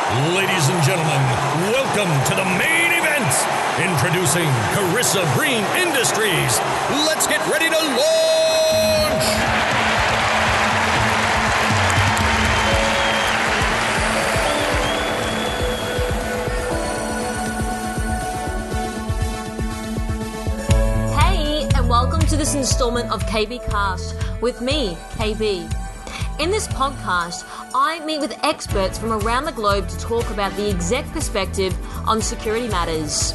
Ladies and gentlemen, welcome to the main event. Introducing Carissa Green Industries. Let's get ready to launch! Hey, and welcome to this installment of KB Cast with me, KB. In this podcast, I meet with experts from around the globe to talk about the exec perspective on security matters.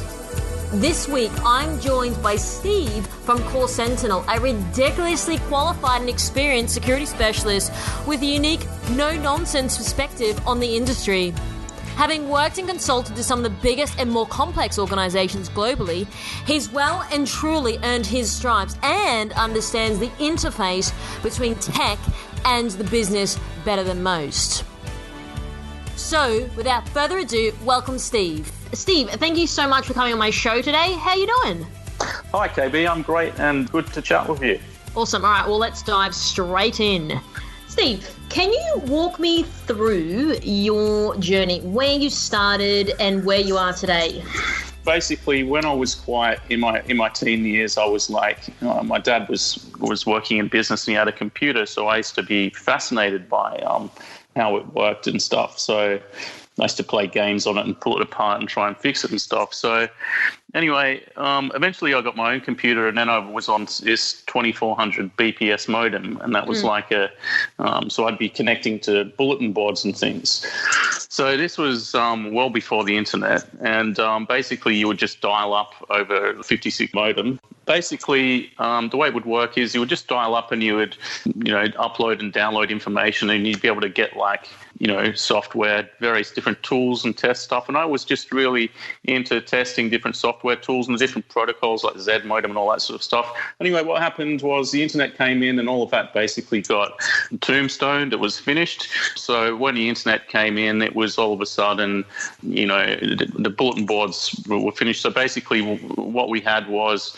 This week, I'm joined by Steve from Sentinel, a ridiculously qualified and experienced security specialist with a unique, no-nonsense perspective on the industry. Having worked and consulted to some of the biggest and more complex organizations globally, he's well and truly earned his stripes and understands the interface between tech and the business better than most. So, without further ado, welcome Steve. Steve, thank you so much for coming on my show today. How you doing? Hi KB, I'm great and good to chat with you. Awesome. All right, well, let's dive straight in. Steve, can you walk me through your journey, where you started and where you are today? Basically, when I was quite in my teen years, I was like, my dad was working in business and he had a computer, so I used to be fascinated by how it worked and stuff. So I used to play games on it and pull it apart and try and fix it and stuff. So anyway, eventually I got my own computer, and then I was on this 2400 BPS modem, and that was like so I'd be connecting to bulletin boards and things. So this was well before the internet, and basically you would just dial up over a 56 modem. Basically, the way it would work is you would just dial up and you would, upload and download information, and you'd be able to get software, various different tools and test stuff. And I was just really into testing different software tools and different protocols like Z modem and all that sort of stuff. Anyway, what happened was the internet came in and all of that basically got tombstoned. It was finished. So when the internet came in, it was all of a sudden, the bulletin boards were finished. So basically what we had was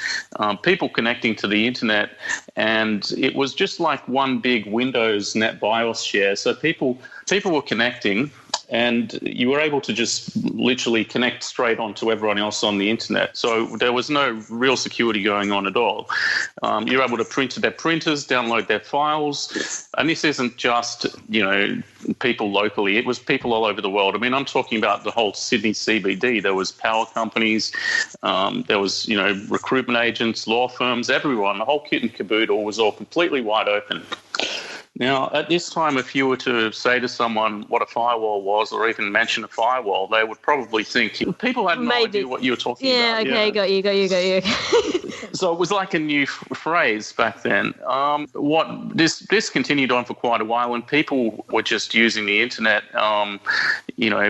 people connecting to the internet, and it was just like one big Windows net BIOS share. So people were connecting, and you were able to just literally connect straight onto everyone else on the internet. So there was no real security going on at all. You're able to print to their printers, download their files. And this isn't just, people locally. It was people all over the world. I mean, I'm talking about the whole Sydney CBD. There was power companies. There was, recruitment agents, law firms, everyone. The whole kit and caboodle was all completely wide open. Now, at this time, if you were to say to someone what a firewall was, or even mention a firewall, they would probably think people had no idea what you were talking about. Yeah, got you. So it was like a new phrase back then. This continued on for quite a while, and people were just using the internet,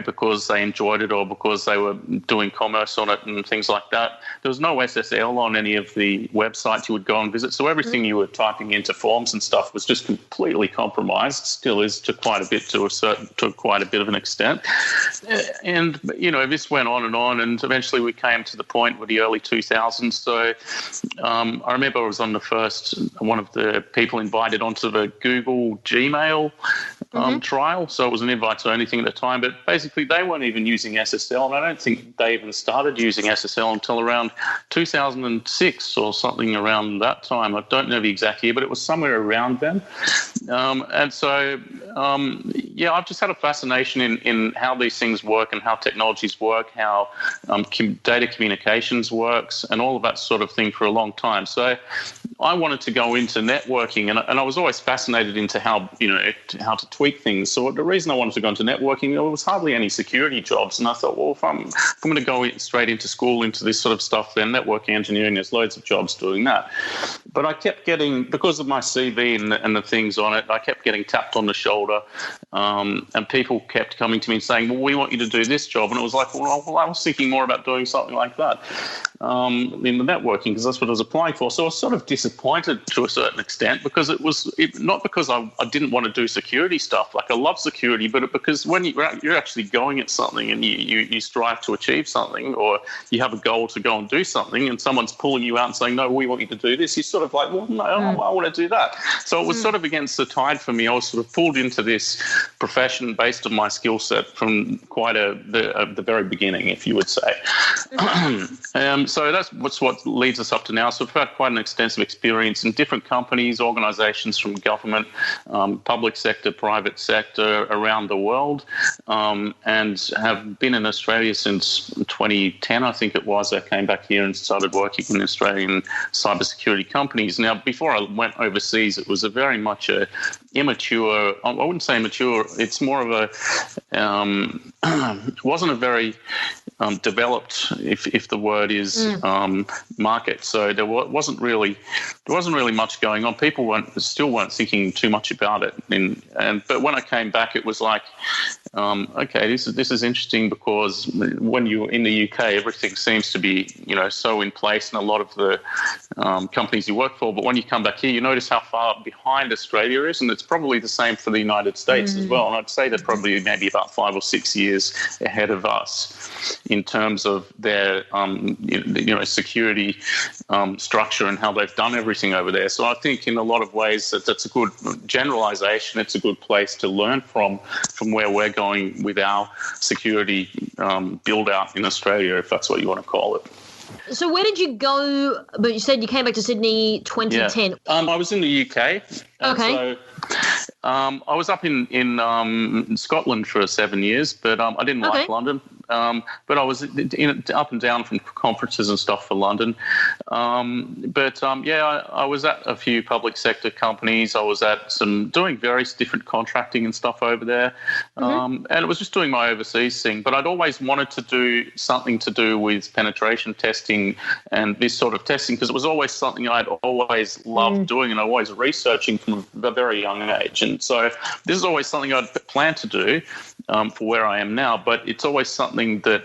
because they enjoyed it or because they were doing commerce on it and things like that. There was no SSL on any of the websites you would go and visit, so everything you were typing into forms and stuff was just completely compromised. Still is to quite a bit of an extent. And this went on, and eventually we came to the point with the early 2000s. So I remember I was on one of the people invited onto the Google Gmail trial. So it was an invite-only thing at the time, but basically they weren't even using SSL, and I don't think they even started using SSL until around 2006 or something around that time. I don't know the exact year, but it was somewhere around then. And so, I've just had a fascination in how these things work and how technologies work, how data communications works, and all of that sort of thing for a long time. So I wanted to go into networking, and I was always fascinated into how to tweak things. So the reason I wanted to go into networking, there was hardly any security jobs, and I thought, well, if I'm going to go straight into school into this sort of stuff, then networking engineering, there's loads of jobs doing that. But I kept getting, because of my CV and the things on it, I kept getting tapped on the shoulder, and people kept coming to me and saying, well, we want you to do this job. And it was like, well, I was thinking more about doing something like that in the networking, because that's what I was applying for. So I was sort of disappointed to a certain extent, because not because I didn't want to do security stuff. Like, I love security, but because when you're actually going at something and you strive to achieve something, or you have a goal to go and do something, and someone's pulling you out and saying, no, we want you to do this, you sort of like, well, no, I want to do that. So it was sort of against the tide for me. I was sort of pulled into this profession based on my skill set from quite the very beginning, if you would say. So that's what leads us up to now. So we've had quite an extensive experience in different companies, organisations from government, public sector, private sector around the world, and have been in Australia since 2010, I think it was. I came back here and started working in Australian cybersecurity companies. Now, before I went overseas, it was a very much a immature, I wouldn't say immature, it's more of it wasn't a very developed, if the word is, market. So there wasn't really much going on. People still weren't thinking too much about it. But when I came back, it was like, okay, this is interesting, because when you're in the UK, everything seems to be, so in place in a lot of the companies you work for. But when you come back here, you notice how far behind Australia is, and it's probably the same for the United States as well. And I'd say they're probably maybe about 5 or 6 years ahead of us in terms of their security structure and how they've done everything over there. So I think in a lot of ways that's a good generalization. It's a good place to learn from where we're going with our security build out in Australia, if that's what you want to call it. So where did you go? But you said you came back to Sydney 2010. Yeah. I was in the UK. Okay. So I was up in Scotland for 7 years, but I didn't like London. But I was up and down from conferences and stuff for London. I was at a few public sector companies. I was at doing various different contracting and stuff over there. And it was just doing my overseas thing. But I'd always wanted to do something to do with penetration testing and this sort of testing, because it was always something I'd always loved doing, and I always researching from a very young age. And so this is always something I'd planned to do for where I am now, but it's always something that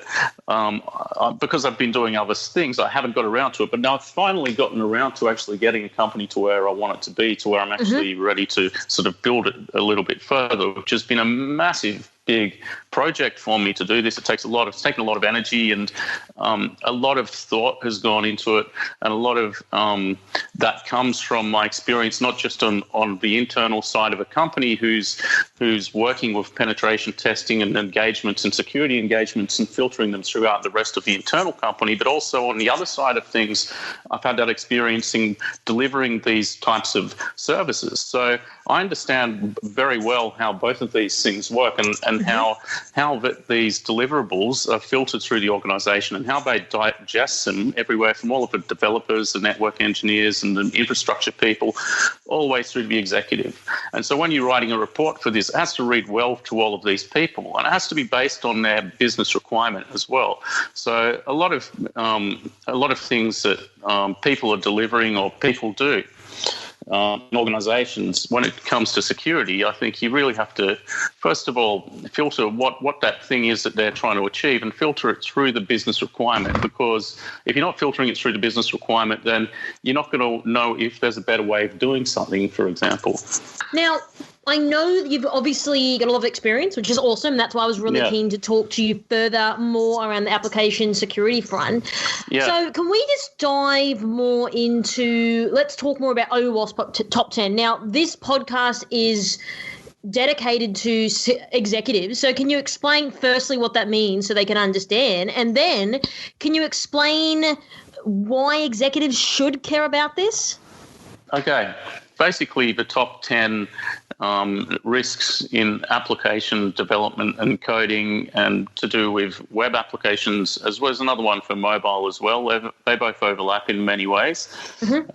because I've been doing other things, I haven't got around to it. But now I've finally gotten around to actually getting a company to where I want it to be, to where I'm actually ready to sort of build it a little bit further, which has been a massive, big project for me to do this. It's taken a lot of energy, and a lot of thought has gone into it, and a lot of that comes from my experience, not just on the internal side of a company who's working with penetration testing and engagements and security engagements and filtering them throughout the rest of the internal company, but also on the other side of things, I've had that experience in delivering these types of services. So I understand very well how both of these things work, and how these deliverables are filtered through the organisation, and how they digest them everywhere from all of the developers, the network engineers and the infrastructure people, all the way through to the executive. And so when you're writing a report for this, it has to read well to all of these people, and it has to be based on their business requirement as well. So a lot of things that people are delivering or people do in organisations, when it comes to security, I think you really have to, first of all, filter what that thing is that they're trying to achieve, and filter it through the business requirement. Because if you're not filtering it through the business requirement, then you're not going to know if there's a better way of doing something, for example. Now, I know that you've obviously got a lot of experience, which is awesome. That's why I was really keen to talk to you further more around the application security front. Yeah. So can we just dive more into, let's talk more about OWASP Top 10. Now, this podcast is dedicated to executives. So can you explain firstly what that means so they can understand? And then can you explain why executives should care about this? Okay. Basically, the top 10 risks in application development and coding, and to do with web applications, as well as another one for mobile as well. They both overlap in many ways.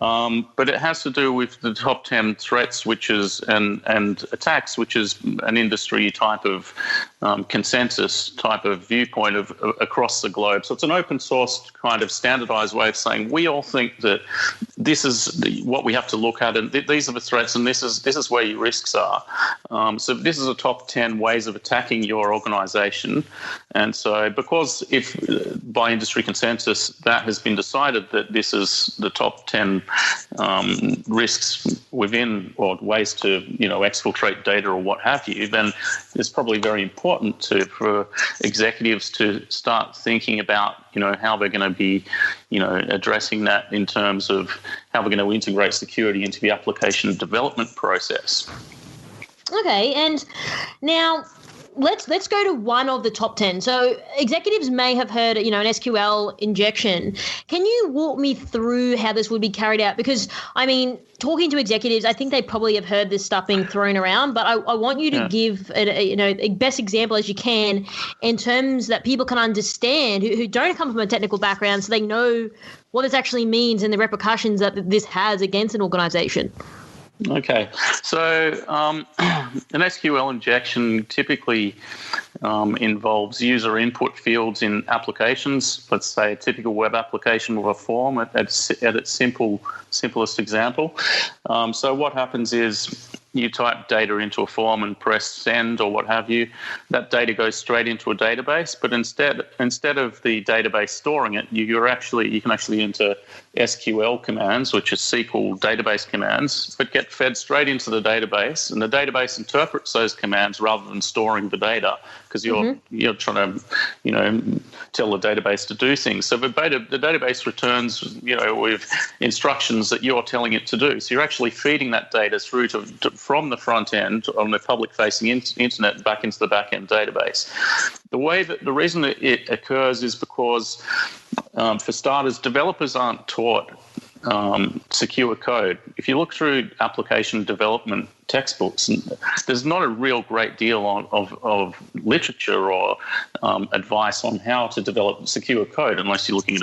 But it has to do with the top 10 threats, which is and attacks, which is an industry type of consensus type of viewpoint of across the globe. So it's an open source kind of standardized way of saying we all think that this is what we have to look at, and these are the threats, and this is where your risks are. So this is a top 10 ways of attacking your organization. And so because if by industry consensus that has been decided that this is the top 10 risks within, or ways to exfiltrate data or what have you, then it's probably very important for executives to start thinking about how they're going to be addressing that in terms of going to integrate security into the application development process. Okay, and now let's go to one of the top 10. So executives may have heard, an SQL injection. Can you walk me through how this would be carried out? Because, talking to executives, I think they probably have heard this stuff being thrown around, but I want you to give a best example as you can in terms that people can understand who don't come from a technical background, so they know what this actually means and the repercussions that this has against an organization. Okay, so an SQL injection typically involves user input fields in applications. Let's say a typical web application with a form at its simplest example. So what happens is you type data into a form and press send or what have you. That data goes straight into a database, but instead of the database storing it, you can actually enter SQL commands, which are SQL database commands, but get fed straight into the database, and the database interprets those commands rather than storing the data, because you're trying to tell the database to do things. So the database returns with instructions that you're telling it to do. So you're actually feeding that data through from the front end on the public facing internet back into the back end database. The reason that it occurs is because, for starters, developers aren't taught secure code. If you look through application development textbooks, there's not a real great deal of literature or advice on how to develop secure code, unless you're looking at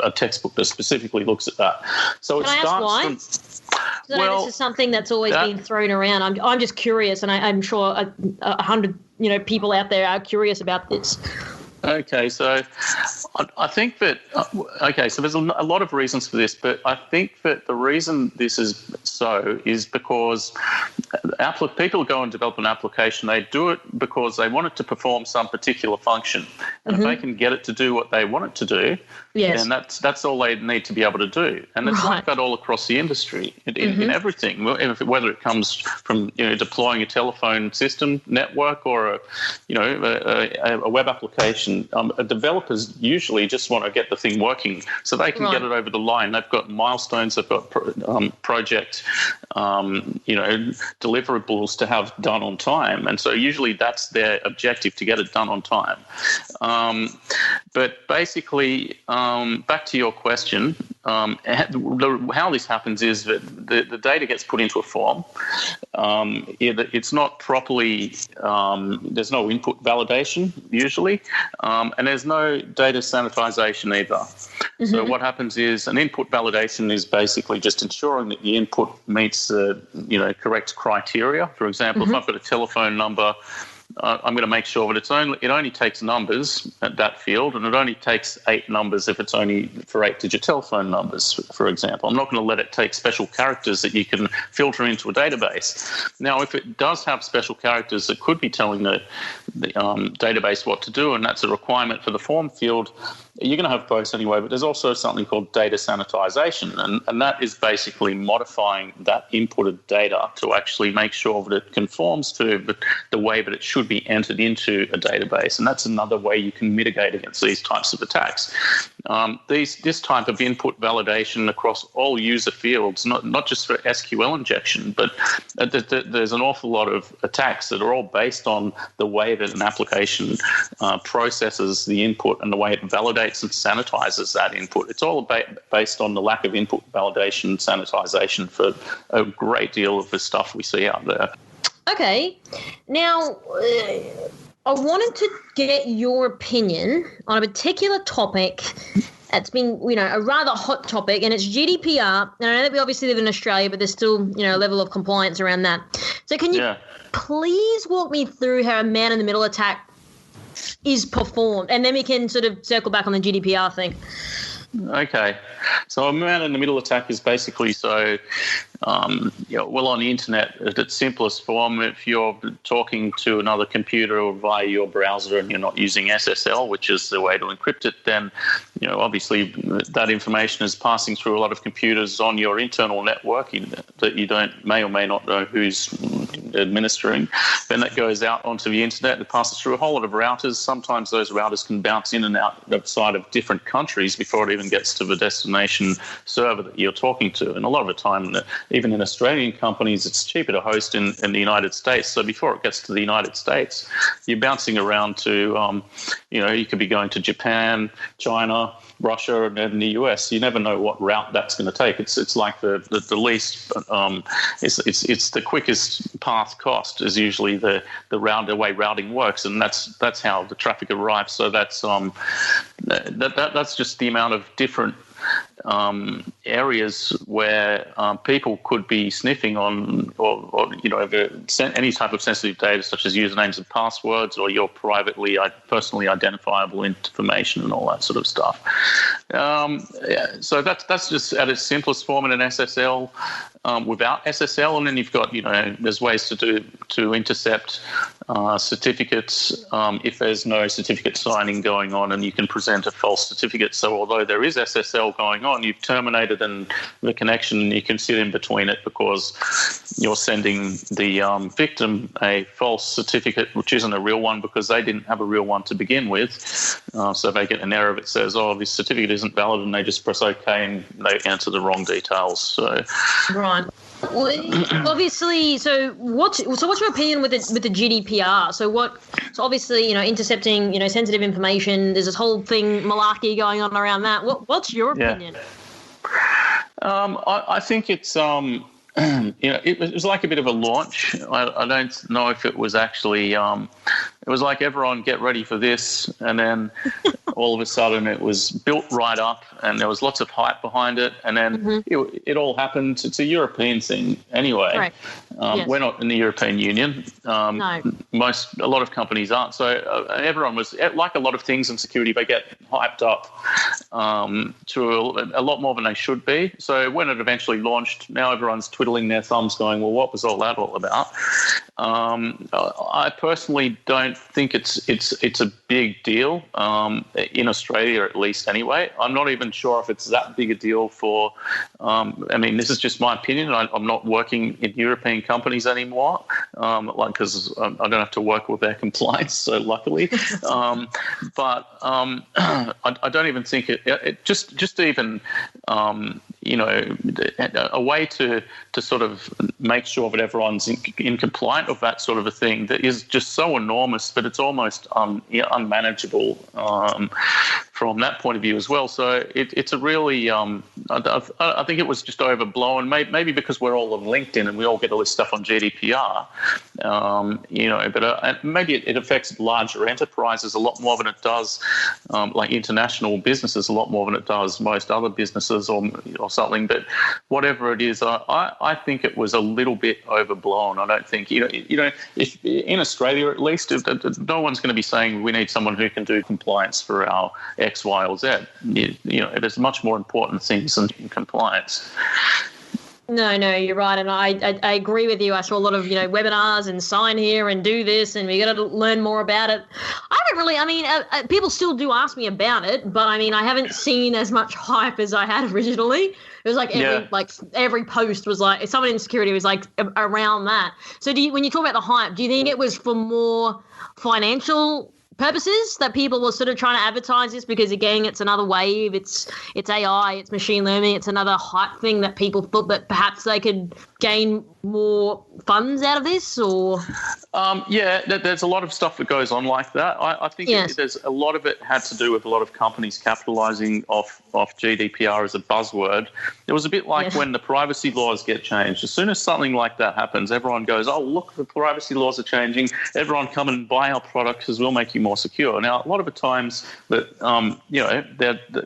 a textbook that specifically looks at that. So Can I ask why? This is something that's always been thrown around. I'm just curious, and I'm sure 100 people out there are curious about this. Okay, so I think that so there's a lot of reasons for this, but I think that the reason this is so is because people go and develop an application. They do it because they want it to perform some particular function, and if they can get it to do what they want it to do, then that's all they need to be able to do. And it's like that all across the industry in everything, whether it comes from deploying a telephone system network or a web application. Developers usually just want to get the thing working so they can get it over the line. They've got milestones, they've got project deliverables to have done on time, and so usually that's their objective, to get it done on time. But basically, back to your question, how this happens is that the data gets put into a form. It's not properly, there's no input validation usually, and there's no data sanitization either. So what happens is an input validation is basically just ensuring that the input meets the correct criteria. For example, if I've got a telephone number, I'm going to make sure that it only takes numbers at that field, and it only takes 8 numbers if it's only for 8-digit telephone numbers, for example. I'm not going to let it take special characters that you can filter into a database. Now, if it does have special characters that could be telling the database what to do, and that's a requirement for the form field, you're going to have both anyway, but there's also something called data sanitization, and that is basically modifying that inputted data to actually make sure that it conforms to the way that it should be entered into a database, and that's another way you can mitigate against these types of attacks. This type of input validation across all user fields, not just for SQL injection, but there's an awful lot of attacks that are all based on the way that an application processes the input and the way it validates and sanitizes that input. It's all based on the lack of input validation, sanitization for a great deal of the stuff we see out there. Okay. Now, I wanted to get your opinion on a particular topic that's been, a rather hot topic, and it's GDPR. And I know that we obviously live in Australia, but there's still, a level of compliance around that. So can you please walk me through how a man-in-the-middle attack is performed, and then we can sort of circle back on the GDPR thing. Okay. So a man-in-the-middle attack is basically on the internet at its simplest form, if you're talking to another computer or via your browser and you're not using SSL, which is the way to encrypt it, then obviously that information is passing through a lot of computers on your internal network that you may or may not know who's administering. Then that goes out onto the internet. It passes through a whole lot of routers. Sometimes those routers can bounce in and outside of different countries before it even gets to the destination server that you're talking to. And a lot of the time, even in Australian companies, it's cheaper to host in the United States. So before it gets to the United States, you're bouncing around to, you could be going to Japan, China, Russia, and then the US. You never know what route that's going to take. It's like the least. It's the quickest path cost is usually the way routing works, and that's how the traffic arrives. So that's just the amount of different areas where people could be sniffing on, or any type of sensitive data, such as usernames and passwords, or your personally identifiable information and all that sort of stuff. So that's just at its simplest form in an SSL. Without SSL, and then you've got there's ways to intercept certificates if there's no certificate signing going on, and you can present a false certificate. So although there is SSL going on, you've terminated the connection, and you can sit in between it because you're sending the victim a false certificate, which isn't a real one because they didn't have a real one to begin with. So they get an error that says, "Oh, this certificate isn't valid," and they just press OK and they enter the wrong details. So. Right. Well, obviously, so what's your opinion with the GDPR? So obviously, intercepting, sensitive information. There's this whole thing malarkey going on around that. What's your opinion? I think it's it was like a bit of a launch. I don't know if it was actually. It was like everyone get ready for this, and then all of a sudden it was built right up, and there was lots of hype behind it, and then it all happened. It's a European thing anyway. Right. Yes. We're not in the European Union. No. A lot of companies aren't. So everyone was, like a lot of things in security, they get hyped up to a lot more than they should be. So when it eventually launched, now everyone's twiddling their thumbs going, well, what was all that all about? I personally don't think it's a big deal in Australia, at least anyway. I'm not even sure if it's that big a deal for this is just my opinion. I'm not working in European companies anymore because I don't have to work with their compliance, so luckily but I don't even think it just even a way to sort of make sure that everyone's in compliant of that sort of a thing that is just so enormous that it's almost unmanageable from that point of view as well. So it's a really I think it was just overblown, maybe because we're all on LinkedIn and we all get all this stuff on GDPR, but maybe it affects larger enterprises a lot more than it does like international businesses a lot more than it does most other businesses or something. But whatever it is, I think it was a little bit overblown. I don't think if in Australia at least, no one's going to be saying we need someone who can do compliance for our X, Y, or Z. There's much more important things than compliance. No, you're right, and I agree with you. I saw a lot of webinars and sign here and do this, and we got to learn more about it. I haven't really. People still do ask me about it, but I haven't seen as much hype as I had originally. It was like every post was like someone in security was like around that. So when you talk about the hype, do you think it was for more financial purposes that people were sort of trying to advertise this because, again, it's another wave, it's AI, it's machine learning, it's another hype thing that people thought that perhaps they could gain more funds out of this? Or there's a lot of stuff that goes on like that. I think there's a lot of it had to do with a lot of companies capitalizing off GDPR as a buzzword. It was a bit like when the privacy laws get changed. As soon as something like that happens, everyone goes, oh, look, the privacy laws are changing. Everyone come and buy our product because we'll make you more secure. Now, a lot of the times that,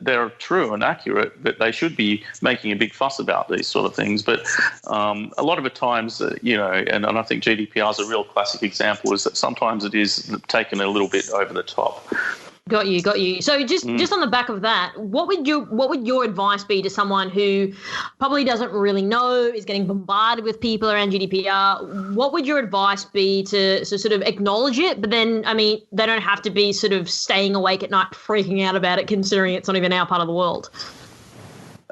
they're true and accurate, but they should be making a big fuss about these sort of things. But a lot of the times, and I think GDPR is a real classic example, is that sometimes it is taken a little bit over the top. Got you. So just on the back of that, what would your advice be to someone who probably doesn't really know, is getting bombarded with people around GDPR? What would your advice be to sort of acknowledge it, but then, they don't have to be sort of staying awake at night freaking out about it, considering it's not even our part of the world?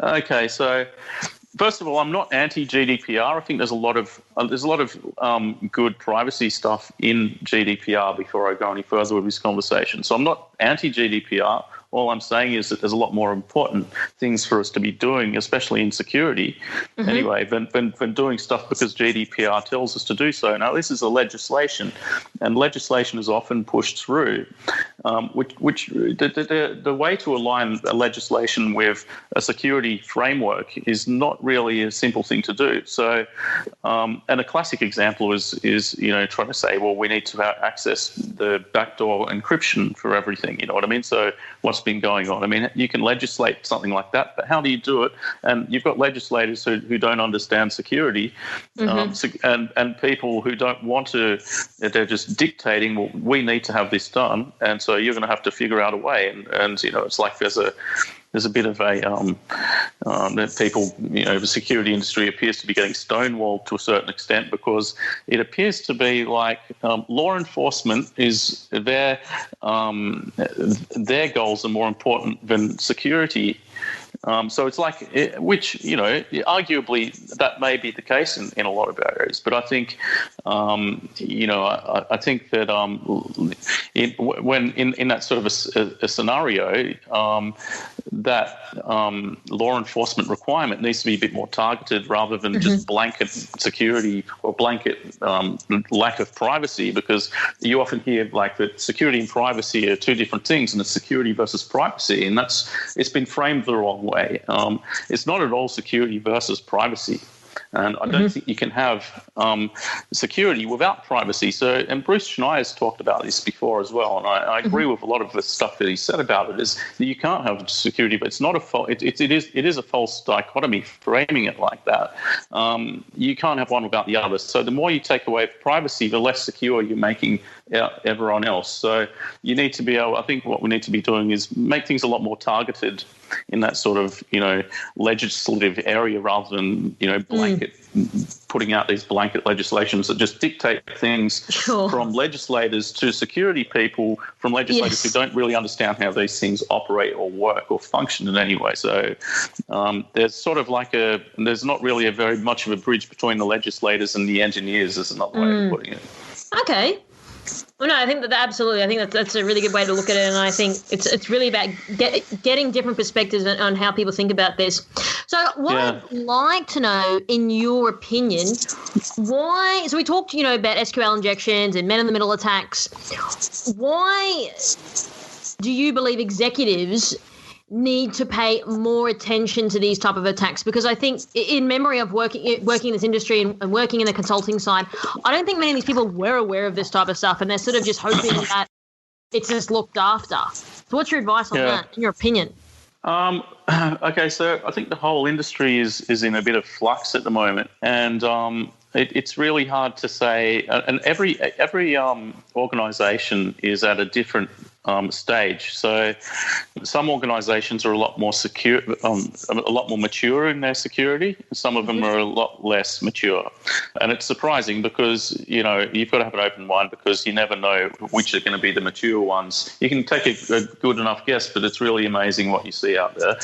Okay, so First of all, I'm not anti-GDPR. I think there's a lot of good privacy stuff in GDPR before I go any further with this conversation. So I'm not anti-GDPR. All I'm saying is that there's a lot more important things for us to be doing, especially in security, anyway, than doing stuff because GDPR tells us to do so. Now, this is a legislation, and legislation is often pushed through, which the way to align a legislation with a security framework is not really a simple thing to do. So, and a classic example is trying to say, well, we need to access the backdoor encryption for everything. You know what I mean? So, what's been going on? I mean, you can legislate something like that, but how do you do it? And you've got legislators who don't understand security, and people who don't want to. They're just dictating. Well, we need to have this done, and so you're going to have to figure out a way. And it's like there's a bit of a that people, the security industry appears to be getting stonewalled to a certain extent because it appears to be like law enforcement is their goals are more important than security. So it's like, arguably that may be the case in a lot of areas, but I think, I think that when in that sort of a scenario, that law enforcement requirement needs to be a bit more targeted rather than just blanket security or blanket lack of privacy, because you often hear like that security and privacy are two different things, and it's security versus privacy, and it's been framed the wrong way. It's not at all security versus privacy. And I don't think you can have security without privacy. So, and Bruce Schneier's talked about this before as well, and I agree with a lot of the stuff that he said about it. Is that you can't have security, but it's not a it is a false dichotomy framing it like that. You can't have one without the other. So the more you take away privacy, the less secure you're making everyone else. So you need to be able. I think what we need to be doing is make things a lot more targeted in that sort of legislative area rather than blanket putting out these blanket legislations that just dictate things from legislators to security people, from legislators who don't really understand how these things operate or work or function in any way. So there's sort of like there's not really a very much of a bridge between the legislators and the engineers, is another way of putting it. Okay. Well, no, I think that absolutely. I think that's a really good way to look at it, and I think it's really about getting different perspectives on how people think about this. So, what I'd like to know, in your opinion, why? So we talked, about SQL injections and man-in-the-middle attacks. Why do you believe executives need to pay more attention to these type of attacks? Because I think, in memory of working in this industry and working in the consulting side, I don't think many of these people were aware of this type of stuff, and they're sort of just hoping that it's just looked after. So what's your advice on that, in your opinion? Okay, so I think the whole industry is in a bit of flux at the moment, and it's really hard to say. And every organisation is at a different stage. So some organisations are a lot more secure, a lot more mature in their security. Some of them are a lot less mature, and it's surprising because you've got to have an open mind, because you never know which are going to be the mature ones. You can take a good enough guess, but it's really amazing what you see out there.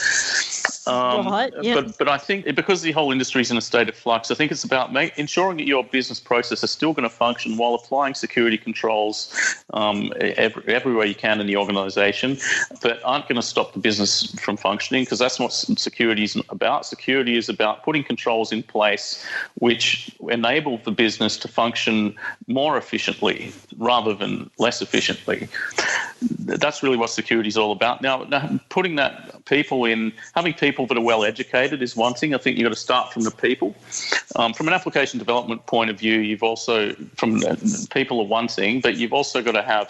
But I think because the whole industry is in a state of flux, I think it's about ensuring that your business process is still going to function while applying security controls everywhere you can in the organisation, that aren't going to stop the business from functioning, because that's what security is about. Security is about putting controls in place which enable the business to function more efficiently rather than less efficiently. That's really what security is all about. Now putting having people that are well educated is one thing. I think you've got to start from the people. From an application development point of view, you've also, from people are one thing, but you've also got to have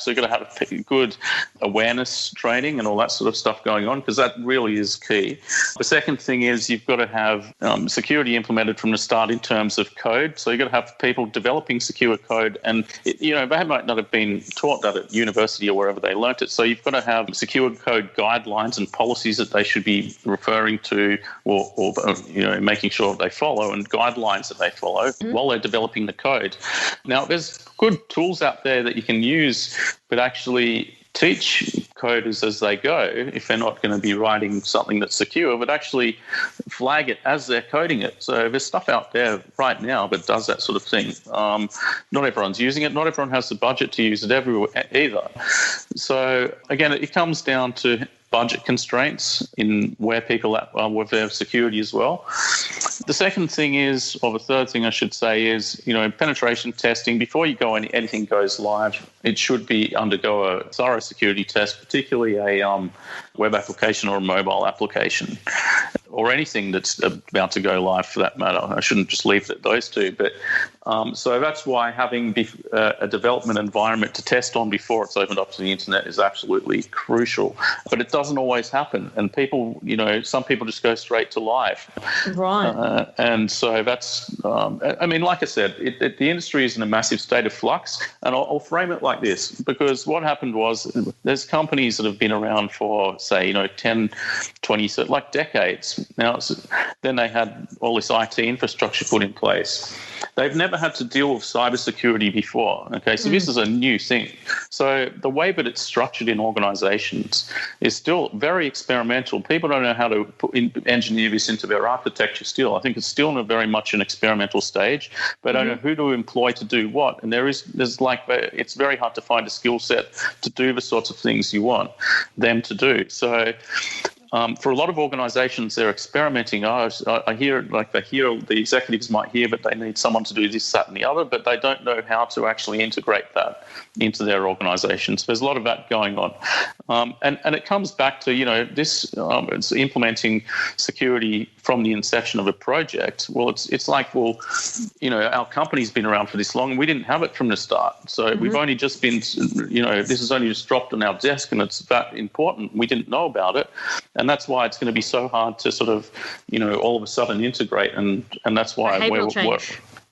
good awareness training and all that sort of stuff going on, because that really is key. The second thing is you've got to have security implemented from the start in terms of code. So you've got to have people developing secure code, and they might not have been taught that at university or wherever they learnt it. So you've got to have secure code guidelines and policies that they should be referring to, or making sure they follow, and guidelines that they follow while they're developing the code. Now, there's good tools out there that you can use, but actually teach coders as they go, if they're not going to be writing something that's secure, but actually flag it as they're coding it. So there's stuff out there right now that does that sort of thing. Not everyone's using it. Not everyone has the budget to use it everywhere either. So again, it comes down to budget constraints in where people are with their security as well. The second thing is, or the third thing I should say is, penetration testing, before you go anything goes live, it should undergo a thorough security test, particularly a web application or a mobile application, or anything that's about to go live for that matter. I shouldn't just leave it at those two. But so that's why having a development environment to test on before it's opened up to the internet is absolutely crucial. But it doesn't always happen. And people, some people just go straight to live. Right. And so that's, like I said, the industry is in a massive state of flux. And I'll frame it like this, because what happened was there's companies that have been around for, say, 10, 20, like decades. Now, then they had all this IT infrastructure put in place. They've never had to deal with cybersecurity before. Okay, so this is a new thing. So the way that it's structured in organizations is still very experimental. People don't know how to engineer this into their architecture still. I think it's still very much an experimental stage, but I don't know who to employ to do what. And it's very hard to find a skill set to do the sorts of things you want them to do. So for a lot of organizations, they're experimenting. I hear the executives might hear that they need someone to do this, that, and the other, but they don't know how to actually integrate that into their organizations. There's a lot of that going on. And it comes back to, it's implementing security from the inception of a project. Well, it's like, our company's been around for this long and we didn't have it from the start. So we've only just been, this has only just dropped on our desk and it's that important. We didn't know about it. And that's why it's going to be so hard to sort of, all of a sudden integrate. And that's why we're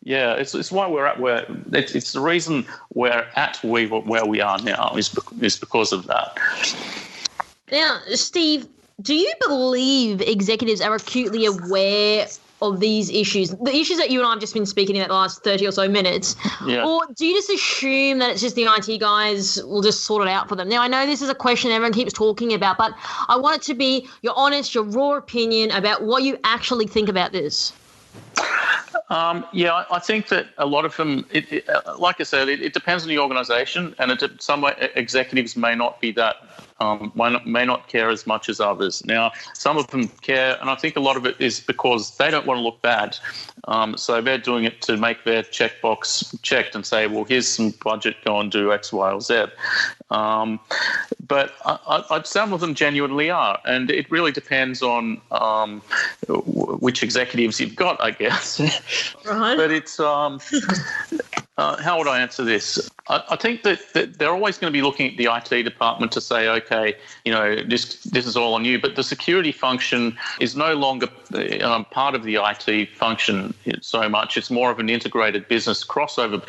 yeah, it's why we're at where it's the reason we're at where we are now is because of that. Now, Steve, do you believe executives are acutely aware of these issues, the issues that you and I have just been speaking about the last 30 or so minutes? Yeah. Or do you just assume that it's just the IT guys will just sort it out for them? Now, I know this is a question everyone keeps talking about, but I want it to be your honest, your raw opinion about what you actually think about this. I think that a lot of them, like I said, it depends on the organisation, and some executives may not be that, may not care as much as others. Now, some of them care, and I think a lot of it is because they don't want to look bad. So they're doing it to make their checkbox checked and say, well, here's some budget, go and do X, Y, or Z. But some of them genuinely are, and it really depends on which executives you've got, I guess. Right. But it's how would I answer this? I think that they're always going to be looking at the IT department to say, okay, this is all on you. But the security function is no longer part of the IT function so much. It's more of an integrated business crossover.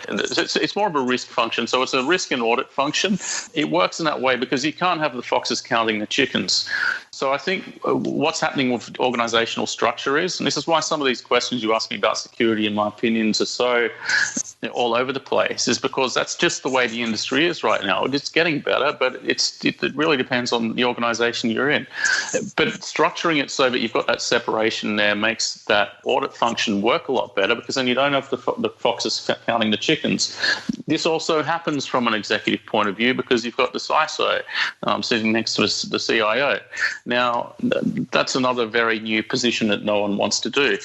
It's more of a risk function. So it's a risk and audit function. It works in that way because you can't have the foxes counting the chickens. So I think what's happening with organizational structure is, and this is why some of these questions you ask me about security, in my opinions, are so all over the place, is because that's just the way the industry is right now. It's getting better, but it really depends on the organization you're in. But structuring it so that you've got that separation there makes that audit function work a lot better, because then you don't have the foxes counting the chickens. This also happens from an executive point of view because you've got the CISO sitting next to the CIO. Now, that's another very new position that no one wants to do.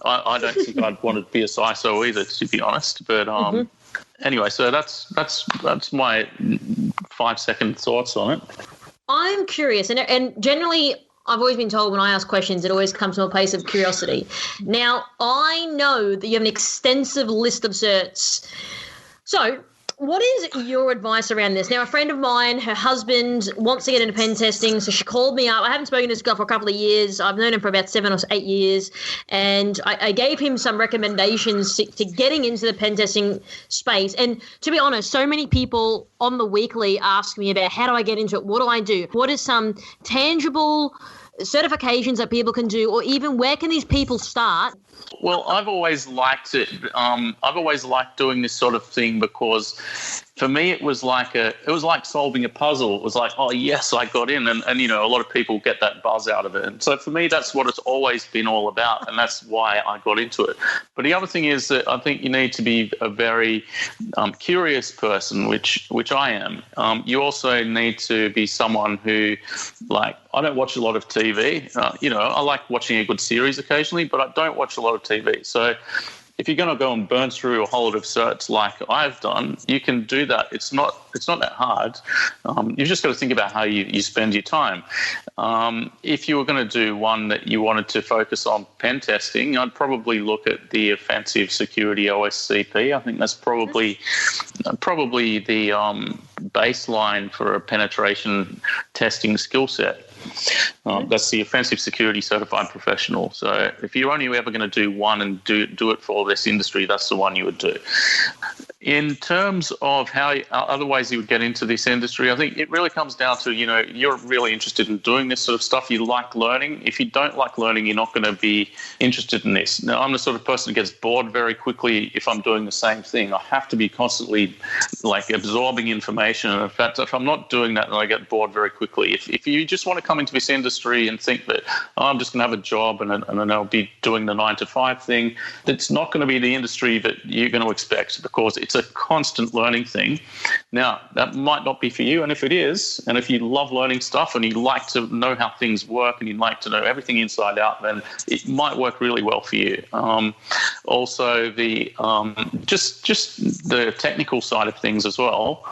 I don't think I'd want to be a CISO either, to be honest. But anyway, so that's my 5-second thoughts on it. I'm curious, and generally I've always been told when I ask questions, it always comes from a place of curiosity. Now, I know that you have an extensive list of certs. So what is your advice around this? Now, a friend of mine, her husband wants to get into pen testing, so she called me up. I haven't spoken to this guy for a couple of years. I've known him for about 7 or 8 years, and I gave him some recommendations to getting into the pen testing space. And to be honest, so many people on the weekly ask me about how do I get into it? What do I do? What is some tangible certifications that people can do, or even where can these people start? Well, I've always liked it. I've always liked doing this sort of thing because for me, it was like solving a puzzle. It was like, oh yes, I got in, and a lot of people get that buzz out of it. And so for me, that's what it's always been all about, and that's why I got into it. But the other thing is that I think you need to be a very curious person, which I am. You also need to be someone who, like, I don't watch a lot of TV. I like watching a good series occasionally, but I don't watch a lot of TV. So if you're going to go and burn through a whole lot of certs like I've done, you can do that. It's not that hard. You've just got to think about how you spend your time. If you were going to do one that you wanted to focus on pen testing, I'd probably look at the Offensive Security OSCP. I think that's probably the baseline for a penetration testing skill set. That's the Offensive Security Certified Professional. So if you're only ever going to do one and do it for this industry, that's the one you would do. In terms of how other ways you would get into this industry, I think it really comes down to, you're really interested in doing this sort of stuff. You like learning. If you don't like learning, you're not going to be interested in this. Now, I'm the sort of person who gets bored very quickly if I'm doing the same thing. I have to be constantly like absorbing information. And in fact, if I'm not doing that, then I get bored very quickly. If you just want to come into this industry and think that I'm just going to have a job and then I'll be doing the 9-to-5 thing, it's not going to be the industry that you're going to expect, because it's a constant learning thing. Now, that might not be for you, and if it is, and if you love learning stuff and you like to know how things work and you like to know everything inside out, then it might work really well for you. Also, the just the technical side of things as well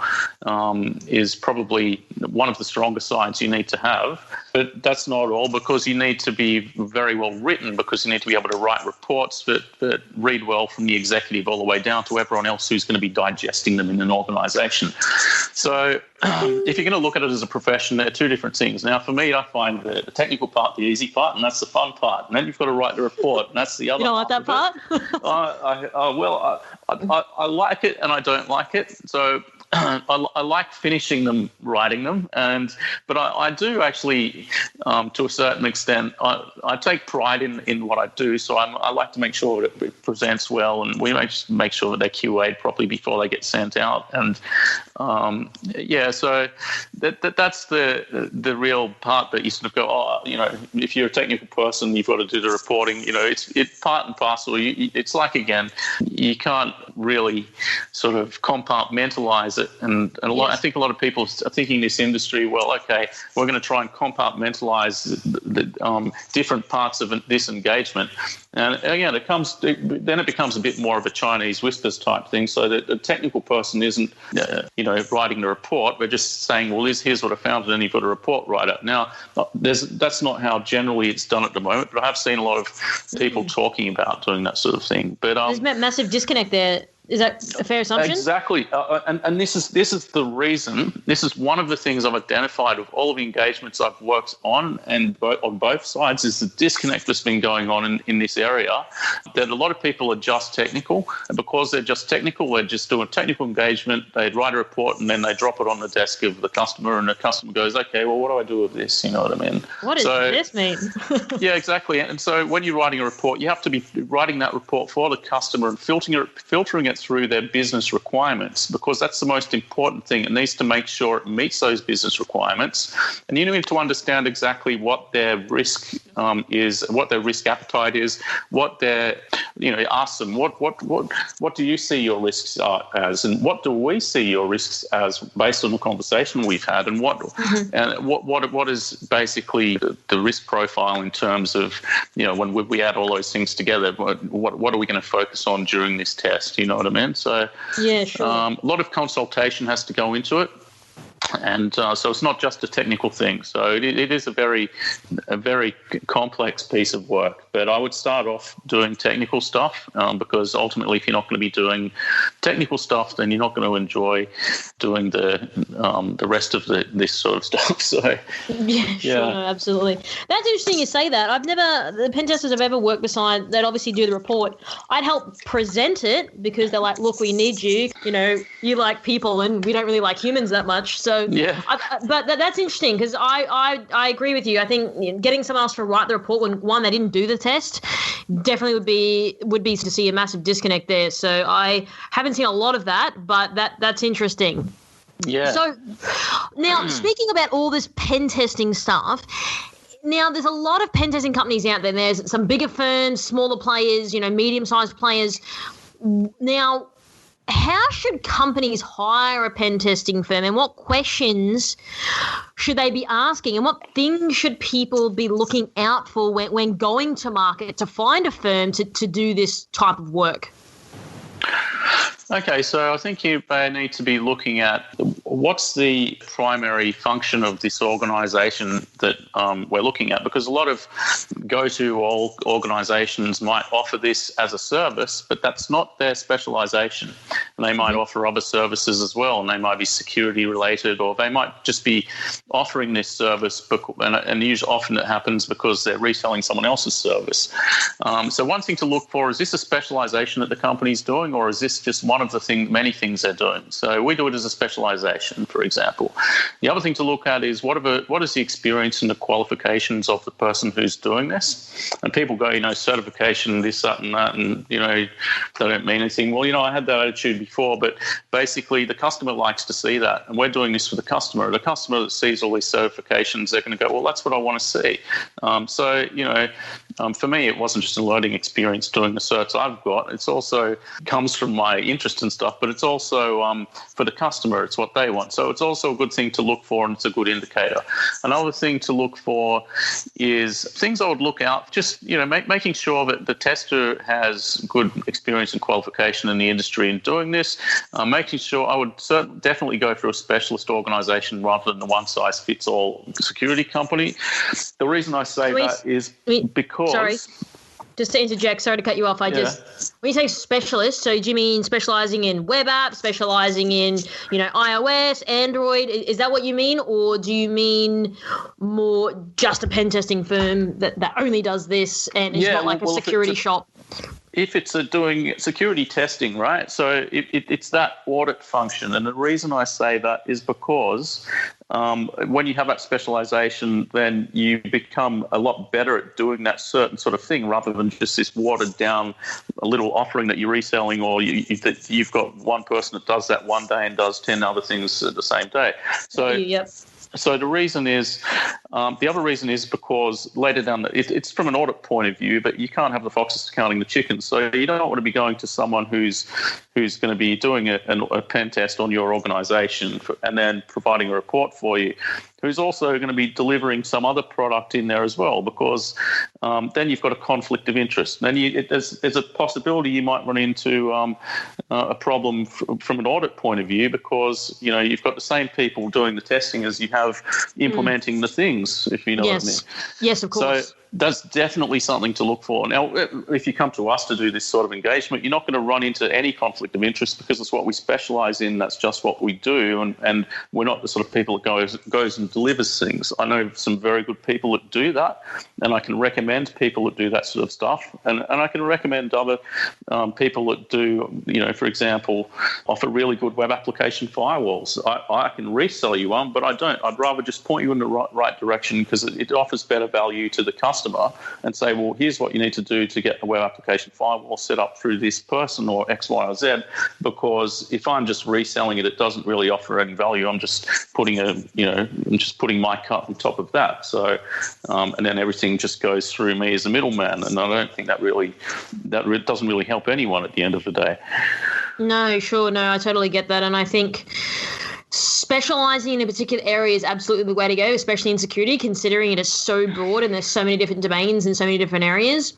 is probably one of the stronger sides you need to have. But that's not all, because you need to be very well written, because you need to be able to write reports that read well from the executive all the way down to everyone else who's going to be digesting them in an organisation. So if you're going to look at it as a profession, they're two different things. Now, for me, I find the technical part the easy part, and that's the fun part. And then you've got to write the report, and that's the other part. You don't like that part? I like it and I don't like it. So I like finishing them, writing them, but I do actually, to a certain extent, I take pride in what I do. So I like to make sure that it presents well, and we make sure that they're QA'd properly before they get sent out. And so that's the real part that you sort of go, if you're a technical person, you've got to do the reporting. It's part and parcel. It's like, again, you can't really sort of compartmentalize it. And I think a lot of people are thinking this industry, well, okay, we're going to try and compartmentalize the different parts of this engagement. And again, it becomes a bit more of a Chinese whispers type thing. So that the technical person isn't, writing the report. We're just saying, well, here's what I found, and then you've got a report writer. Now, that's not how generally it's done at the moment, but I have seen a lot of people talking about doing that sort of thing. But there's a massive disconnect there. Is that a fair assumption? Exactly. And this is the reason. This is one of the things I've identified with all of the engagements I've worked on, and on both sides, is the disconnect that's been going on in this area, that a lot of people are just technical. And because they're just technical, they're just doing technical engagement. They'd write a report and then they drop it on the desk of the customer, and the customer goes, okay, well, what do I do with this? You know what I mean? What does this mean? Yeah, exactly. And so when you're writing a report, you have to be writing that report for the customer and filtering it through their business requirements, because that's the most important thing. It needs to make sure it meets those business requirements, and you need to understand exactly what their risk is, what their risk appetite is, what their, ask them what do you see your risks are as, and what do we see your risks as based on the conversation we've had, and what is basically the risk profile in terms of, when we add all those things together, what are we going to focus on during this test? You know what I mean? So yeah, sure. A lot of consultation has to go into it. And so it's not just a technical thing. So it is a very complex piece of work. But I would start off doing technical stuff, because ultimately, if you're not going to be doing technical stuff, then you're not going to enjoy doing the rest of this sort of stuff. So sure, no, absolutely. That's interesting you say that. The pen testers I've ever worked beside, they'd obviously do the report. I'd help present it, because they're like, look, we need you. You like people, and we don't really like humans that much. So yeah, but that's interesting, because I agree with you. I think getting someone else to write the report when, one, they didn't do the test, definitely would be to see a massive disconnect there. So I haven't seen a lot of that, but that's interesting. Yeah. So now, speaking about all this pen testing stuff, now there's a lot of pen testing companies out there. There's some bigger firms, smaller players, medium-sized players. Now, how should companies hire a pen testing firm, and what questions should they be asking, and what things should people be looking out for when going to market to find a firm to do this type of work? Okay, so I think you may need to be looking at what's the primary function of this organisation that we're looking at, because a lot of go-to organisations might offer this as a service, but that's not their specialisation. And they might offer other services as well, and they might be security related, or they might just be offering this service, and usually often it happens because they're reselling someone else's service. So one thing to look for, is this a specialisation that the company's doing, or is this just one of the many things they're doing? So we do it as a specialisation, for example. The other thing to look at is what is the experience and the qualifications of the person who's doing this? And people go, certification, this, that, and that, and, they don't mean anything. Well, I had that attitude before, but basically the customer likes to see that. And we're doing this for the customer. The customer that sees all these certifications, they're going to go, well, that's what I want to see. For me, it wasn't just a learning experience doing the certs I've got. It's also comes from my interest in stuff, but it's also for the customer, it's what they want. So it's also a good thing to look for, and it's a good indicator. Another thing to look for is things I would look out, just, making sure that the tester has good experience and qualification in the industry in doing this, making sure I would definitely go for a specialist organisation rather than the one-size-fits-all security company. The reason I say that is because... Sorry. Just to interject, sorry to cut you off. When you say specialist, so do you mean specialising in web apps, specialising in, iOS, Android? Is that what you mean? Or do you mean more just a pen testing firm that only does this and is not like a security shop? If it's doing security testing, right? So it's that audit function. And the reason I say that is because when you have that specialization, then you become a lot better at doing that certain sort of thing rather than just this watered down a little offering that you're reselling, or you've got one person that does that one day and does 10 other things the same day. So, yep. So the reason is, the other reason is because later down, it's from an audit point of view, but you can't have the foxes counting the chickens. So you don't want to be going to someone who's going to be doing a pen test on your organisation and then providing a report for you, who's also going to be delivering some other product in there as well, because then you've got a conflict of interest. Then there's a possibility you might run into a problem from an audit point of view, because you've got the same people doing the testing as you have implementing the things, if you know what I mean. Yes, of course. So that's definitely something to look for. Now, if you come to us to do this sort of engagement, you're not going to run into any conflict of interest because it's what we specialize in. That's just what we do. And we're not the sort of people that goes and delivers things. I know some very good people that do that, and I can recommend people that do that sort of stuff. And I can recommend other people that do, for example, offer really good web application firewalls. I can resell you one, but I don't. I'd rather just point you in the right direction, because it offers better value to the customer, and say, well, here's what you need to do to get the web application firewall set up through this person or X, Y, or Z, because if I'm just reselling it, it doesn't really offer any value. I'm just putting my cut on top of that. So, and then everything just goes through me as a middleman, and I don't think that doesn't really help anyone at the end of the day. No, sure. No, I totally get that. And I think specializing in a particular area is absolutely the way to go, especially in security, considering it is so broad and there's so many different domains and so many different areas.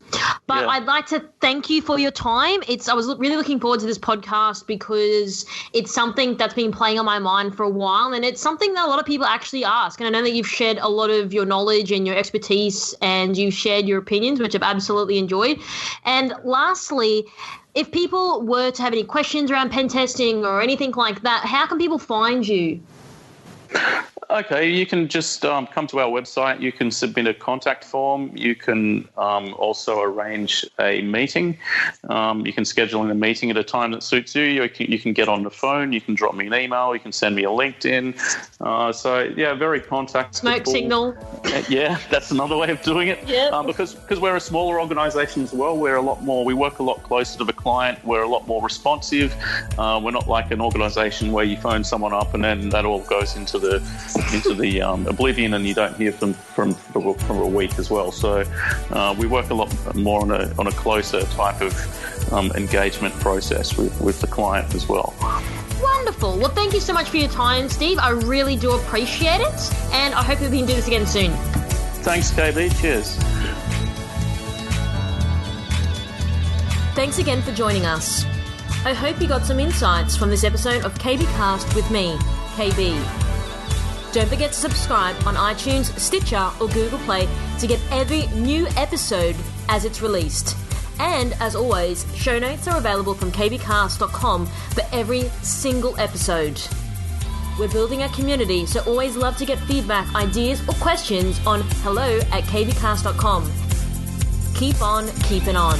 But I'd like to thank you for your time. I was really looking forward to this podcast because it's something that's been playing on my mind for a while, and it's something that a lot of people actually ask. And I know that you've shared a lot of your knowledge and your expertise, and you've shared your opinions, which I've absolutely enjoyed. And lastly, if people were to have any questions around pen testing or anything like that, how can people find you? Okay, you can just come to our website. You can submit a contact form. You can also arrange a meeting. You can schedule in a meeting at a time that suits you. You can get on the phone. You can drop me an email. You can send me a LinkedIn. Very contactable. Smoke signal. Yeah, that's another way of doing it. Yeah. Because we're a smaller organisation as well. We work a lot closer to the client. We're a lot more responsive. We're not like an organisation where you phone someone up and then that all goes into the oblivion and you don't hear from a week as well. So we work a lot more on a closer type of engagement process with the client as well. Wonderful. Well, thank you so much for your time, Steve. I really do appreciate it, and I hope that we can do this again soon. Thanks, KB. Cheers. Thanks again for joining us. I hope you got some insights from this episode of KB Cast with me, KB. Don't forget to subscribe on iTunes, Stitcher, or Google Play to get every new episode as it's released. And as always, show notes are available from kbcast.com for every single episode. We're building a community, so always love to get feedback, ideas, or questions on hello@kbcast.com. Keep on keeping on.